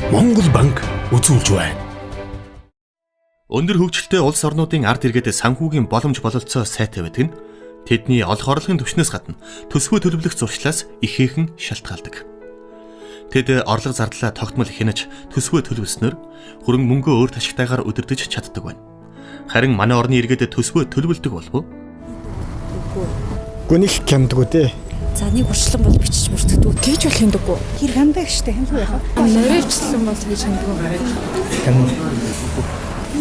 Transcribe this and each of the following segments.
Монгол банк үзүүлж байна. Өндөр хөгжилтэй улс орнуудын ард иргэдэд санхүүгийн боломж бололцоо сайтай байдаг нь тэдний олох орлогын түвшнээс гадна төсвөө төлөвлөх зуршлаас ихээхэн шалтгаалдаг. Тэд орлого зардлаа тогтмол хянаж төсвөө төлөвлөснөөр хөрөнгө мөнгөө өөр ташигтайгаар удирдах чаддаг байна. Харин манай орны иргэдэд төсвөө төлөвлөдөг болов уу? Гүнийх хямдгүй дээ. За нэг урчлан бол бичиж мөрдөгдөв. Тэгж бол хямдаггүй. Тэр хямдаа гэжтэй хямдгүй яхаа. Нөрөөчлөн бол тэгж хямдаггүй.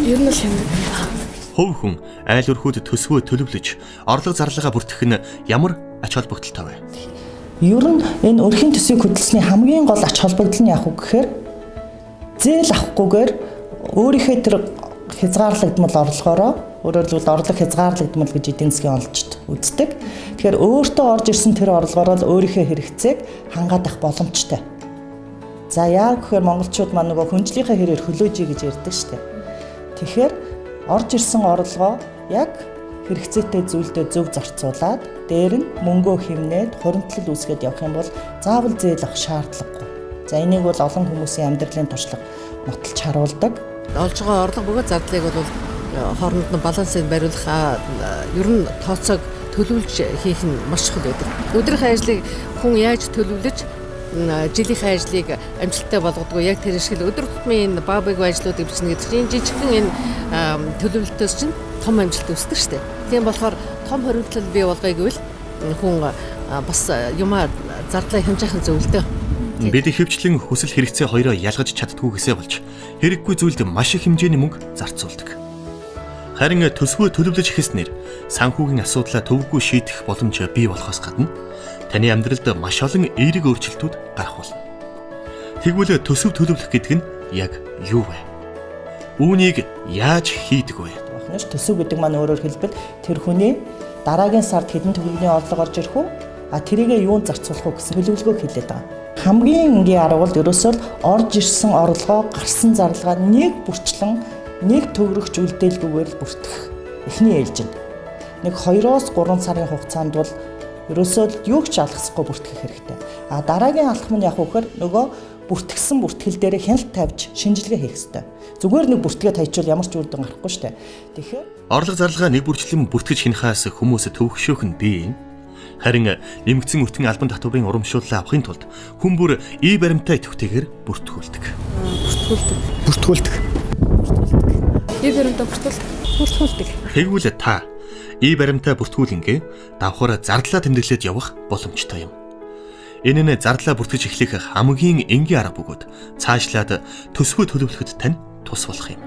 Ер нь л хямдаг. Хувь хүн айл өрхүүд төсвөө төлөвлөж орлого зарлага бүртгэх нь ямар ач холбогдолтой вэ? Ер нь энэ өрхийн төсвийг хөдөлсөний хамгийн гол ач холбогдол нь яах вэ гэхээр зээл авахгүйгээр өөрийнхөө тэр хязгаарлагдмал орлогоороо өөрөөр хэлбэл орлого хязгаарлагдмал гэж эдийн засгийн олжид үздэг. Тэгэхээр өөртөө орж ирсэн тэр орлогоороо л өөрийнхөө хэрэгцээг хангаад авах боломжтой. За яа гэхээр монголчууд маань нөгөө хүнжлийнхээ хэрээр хөлөөжий гэж ярьдаг шүү дээ. Тэгэхээр орж ирсэн орлогоо яг хэрэгцээтэй зүйлдээ зөв зарцуулаад дээр нь мөнгөө хэмнээд хуримтлал үүсгэж явах юм бол заавал зээл авах шаардлагагүй. За энийг бол олон хүмүүсийн амьдралын туршлага нотолж харуулдаг. Олж байгаа орлого бөгөөд зардлыг бол хооронд нь балансыг бариулах ер нь тооцоог төлөвлөж хийх нь маш чухал байдаг. Өдрийнхөө ажлыг хүн яаж төлөвлөж жилийнхээ ажлыг амжилттай болгодог яг тэр шиг л өдөр тутмын энэ баабыг ажлуудыг бичнэ гэдэг чинь жижигхэн энэ төлөвлөлтөөс чинь том амжилт үүсдэг шүү дээ. Тийм болохоор том хоригдлол бий болгоё гэвэл хүн бас юмаа зардлаа хэмжээхэн зөвлөдөө. Бид хөвчлэн хүсэл хэрэгцээ хоёроо ялгаж чаддгүйгээсээ болж хэрэггүй зүйлд маш их хэмжээний мөнгө зарцуулдаг. Харин төсвөө төлөвлөж эхэлснээр санхүүгийн асуудлаа төвөггүй шийдэх боломж бий болохоос гадна таны амьдралд маш олон эерэг өөрчлөлтүүд гарах болно. Тэгвэл төсөв төлөвлөх гэдэг нь яг юу вэ? Үүнийг яаж хийдэг вэ? Төсөв гэдэг маань өөрөөр хэлбэл тэр хүний дараагийн сард хэдэн төгрөгийн орлого орж ирэх үү? Тэрийгээ юунд зарцуулах вэ гэсэн төлөвлөгөө хийлээд байгаа. Хамгийн энгийн арга бол ерөөсөө орж ирсэн орлогоо гарсан зарлагаа нэг бүрчлэн нэг төгрөгч үлдээлгүйгээр л бүртгэх эхний ээлжинд. Нэг 2-3 сарын хугацаанд бол ерөөсөө юу ч алгасахгүй бүртгэх хэрэгтэй. Дараагийн алхам нь яг үхээр нөгөө бүртгэсэн бүртгэл дээр хяналт тавьж шинжилгээ хийх хэрэгтэй. Зүгээр нэг бүртгээ тайчвал ямар ч үр дүн гарахгүй шүү дээ. Тэгэхээр орлого зарлагаа нэг бүрчлэн бүртгэж хянахаас хүмүүс төвөгшөөх нь бий. Харин нэмэгдсэн өртгийн албан татварын урамшууллаа авахын тулд хүн бүр баримтаа идэвхтэйгээр бүртгүүлдэг. Бүртгүүлдэг. Баримтаа бүртгүүлдэг. Тэгвэл та баримтаа бүртгүүлэнгээ давхар зардлаа тэмдэглээд явах боломжтой юм. Энэ нь зардлаа бүртгэж эхлэх хамгийн энгийн арга бөгөөд цаашлаад төсвөө төлөвлөхөд тань тус болох юм.